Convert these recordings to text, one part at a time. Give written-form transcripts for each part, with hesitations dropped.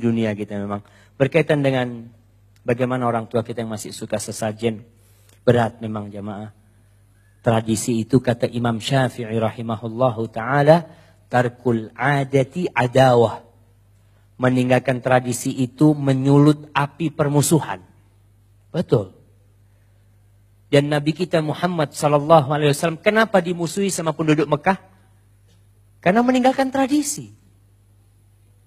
dunia kita memang. Berkaitan dengan bagaimana orang tua kita yang masih suka sesajen. Berat memang jamaah. Tradisi itu kata Imam Syafi'i rahimahullahu ta'ala, tarkul adati adawah. Meninggalkan tradisi itu menyulut api permusuhan. Betul. Dan Nabi kita Muhammad sallallahu alaihi wasallam kenapa dimusuhi sama penduduk Mekah? Karena meninggalkan tradisi.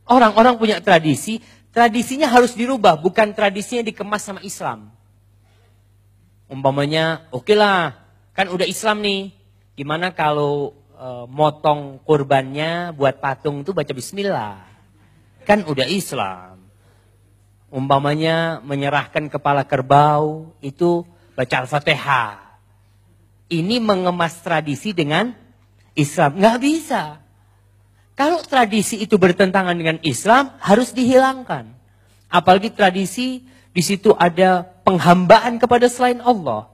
Orang-orang punya tradisi, tradisinya harus dirubah, bukan tradisinya dikemas sama Islam. Umpamanya, oke lah, kan udah Islam nih. Gimana kalau motong kurbannya buat patung itu baca bismillah. Kan udah Islam. Umpamanya menyerahkan kepala kerbau itu baca Al-Fatihah. Ini mengemas tradisi dengan Islam. Nggak bisa. Kalau tradisi itu bertentangan dengan Islam, harus dihilangkan. Apalagi tradisi, di situ ada penghambaan kepada selain Allah.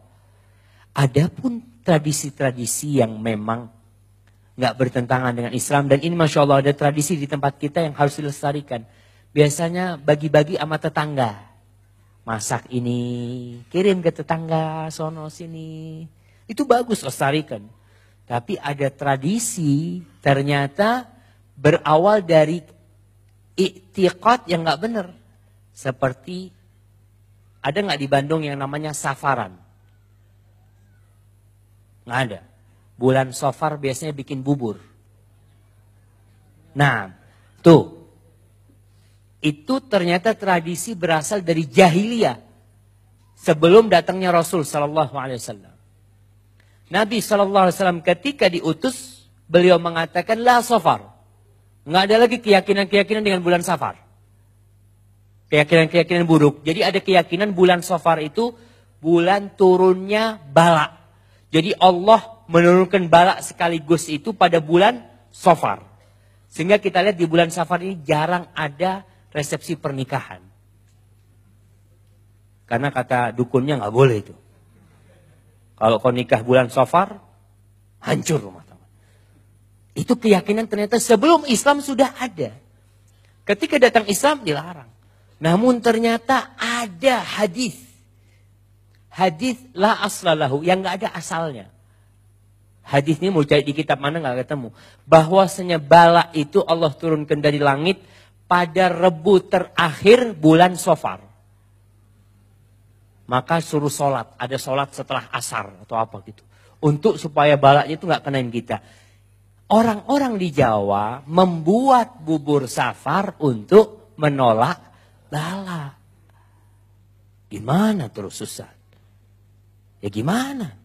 Adapun tradisi-tradisi yang memang nggak bertentangan dengan Islam. Dan ini Masya Allah ada tradisi di tempat kita yang harus dilestarikan. Biasanya bagi-bagi sama tetangga. Masak ini, kirim ke tetangga, sono sini. Itu bagus, lestarikan. Tapi ada tradisi ternyata berawal dari i'tiqad yang gak benar. Seperti, ada gak di Bandung yang namanya safaran? Gak ada. Bulan Safar biasanya bikin bubur. Nah, tuh. Itu ternyata tradisi berasal dari jahiliyah. Sebelum datangnya Rasul sallallahu alaihi wasallam. Nabi sallallahu alaihi wasallam ketika diutus, beliau mengatakan la safar. Enggak ada lagi keyakinan-keyakinan dengan bulan Safar. Keyakinan-keyakinan buruk. Jadi ada keyakinan bulan Safar itu bulan turunnya bala. Jadi Allah menurunkan bala sekaligus itu pada bulan Safar. Sehingga kita lihat di bulan Safar ini jarang ada resepsi pernikahan. Karena kata dukunnya nggak boleh itu. Kalau kau nikah bulan Safar, hancur rumah tangga. Itu keyakinan ternyata sebelum Islam sudah ada. Ketika datang Islam dilarang. Namun ternyata ada hadis. Hadis la aslalahu yang nggak ada asalnya. Hadis ini mau cari di kitab mana nggak ketemu. Bahwasanya bala itu Allah turunkan dari langit pada Rebu terakhir bulan Safar. Maka suruh sholat. Ada sholat setelah asar atau apa gitu. Untuk supaya balanya itu gak kenain kita. Orang-orang di Jawa membuat bubur Safar untuk menolak bala. Gimana terus Ustaz? Ya gimana?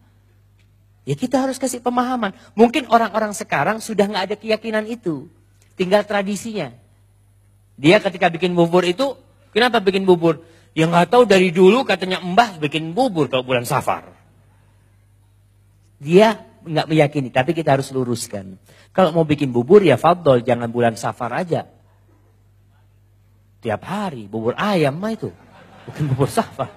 Ya kita harus kasih pemahaman. Mungkin orang-orang sekarang sudah gak ada keyakinan itu. Tinggal tradisinya. Dia ketika bikin bubur itu, kenapa bikin bubur? Ya nggak tahu dari dulu katanya mbah bikin bubur kalau bulan Safar. Dia nggak meyakini, tapi kita harus luruskan. Kalau mau bikin bubur ya fadol, jangan bulan Safar aja. Tiap hari, bubur ayam mah itu. Bukan bubur Safar.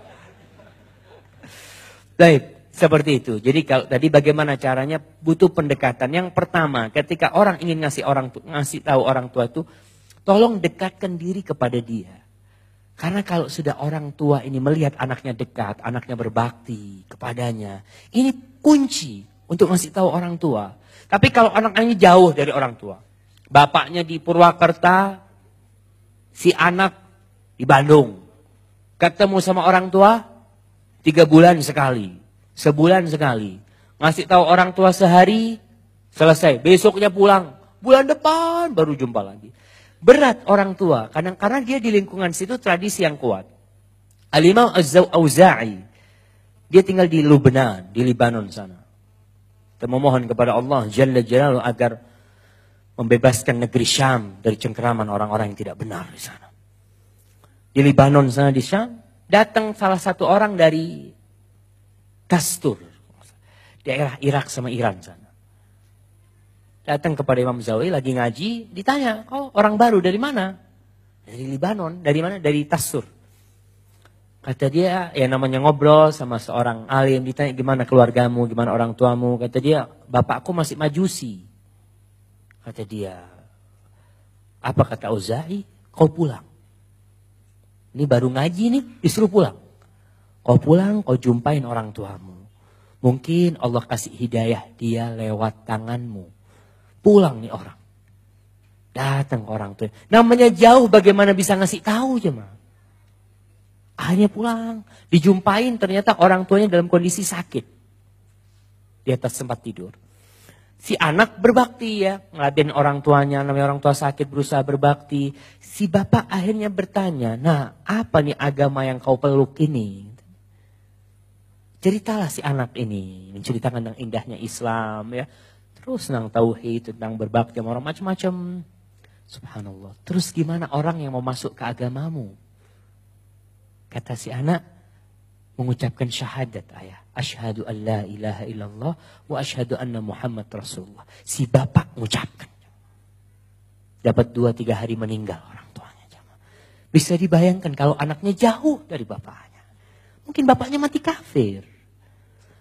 Baik, seperti itu. Jadi kalau tadi bagaimana caranya butuh pendekatan. Yang pertama, ketika orang ingin ngasih tahu orang tua itu, tolong dekatkan diri kepada dia. Karena kalau sudah orang tua ini melihat anaknya dekat, anaknya berbakti kepadanya. Ini kunci untuk ngasih tahu orang tua. Tapi kalau anaknya jauh dari orang tua. Bapaknya di Purwakarta, si anak di Bandung. Ketemu sama orang tua 3 bulan sekali, sebulan sekali. Ngasih tahu orang tua sehari, selesai. Besoknya pulang, bulan depan baru jumpa lagi. Berat orang tua, karena dia di lingkungan situ tradisi yang kuat. Al-Imam Az-Auza'i, dia tinggal di Lubnan, di Libanon sana. Kita memohon kepada Allah Jalla Jalaluhu agar membebaskan negeri Syam dari cengkeraman orang-orang yang tidak benar di sana. Di Libanon sana di Syam, datang salah satu orang dari Kastur, daerah Irak sama Iran sana. Datang kepada Imam Zawi lagi ngaji, ditanya, "Kau orang baru dari mana?" "Dari Libanon." "Dari mana?" "Dari Tasur." Kata dia, ya namanya ngobrol sama seorang alim, ditanya gimana keluargamu, gimana orang tuamu. Kata dia, "Bapakku masih majusi." Kata dia, "Apa?" Kata Auza'i, "Kau pulang." Ini baru ngaji nih, disuruh pulang. Kau pulang, kau jumpain orang tuamu. Mungkin Allah kasih hidayah dia lewat tanganmu. Pulang nih orang. Datang orang tua. Namanya jauh, bagaimana bisa ngasih tahu jemaah? Akhirnya pulang. Dijumpain ternyata orang tuanya dalam kondisi sakit. Di atas tempat tidur. Si anak berbakti ya. Ngeladen orang tuanya, namanya orang tua sakit berusaha berbakti. Si bapak akhirnya bertanya, nah apa nih agama yang kau peluk ini? Ceritalah si anak ini, menceritakan tentang indahnya Islam ya. Terus tentang tauhid, tentang berbakti sama orang macam-macam. Subhanallah. Terus gimana orang yang mau masuk ke agamamu? Kata si anak, mengucapkan syahadat ayah. Asyhadu an la ilaha illallah wa asyhadu anna Muhammad Rasulullah. Si bapak mengucapkan. Dapat 2-3 hari meninggal orang tuanya. Bisa dibayangkan kalau anaknya jauh dari bapaknya. Mungkin bapaknya mati kafir.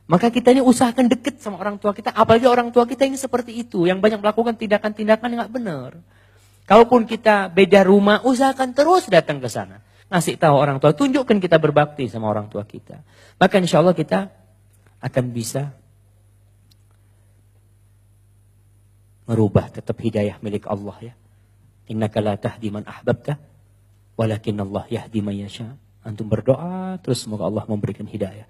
Maka kita ini usahakan deket sama orang tua kita. Apalagi orang tua kita ini seperti itu. Yang banyak melakukan tindakan-tindakan yang gak benar. Kalaupun kita beda rumah, usahakan terus datang ke sana. Ngasih tahu orang tua, tunjukkan kita berbakti sama orang tua kita. Maka insya Allah kita akan bisa merubah tetap hidayah milik Allah ya. Innaka la tahdi man ahbabta, walakin Allah yahdi man yasha. Antum berdoa terus semoga Allah memberikan hidayah.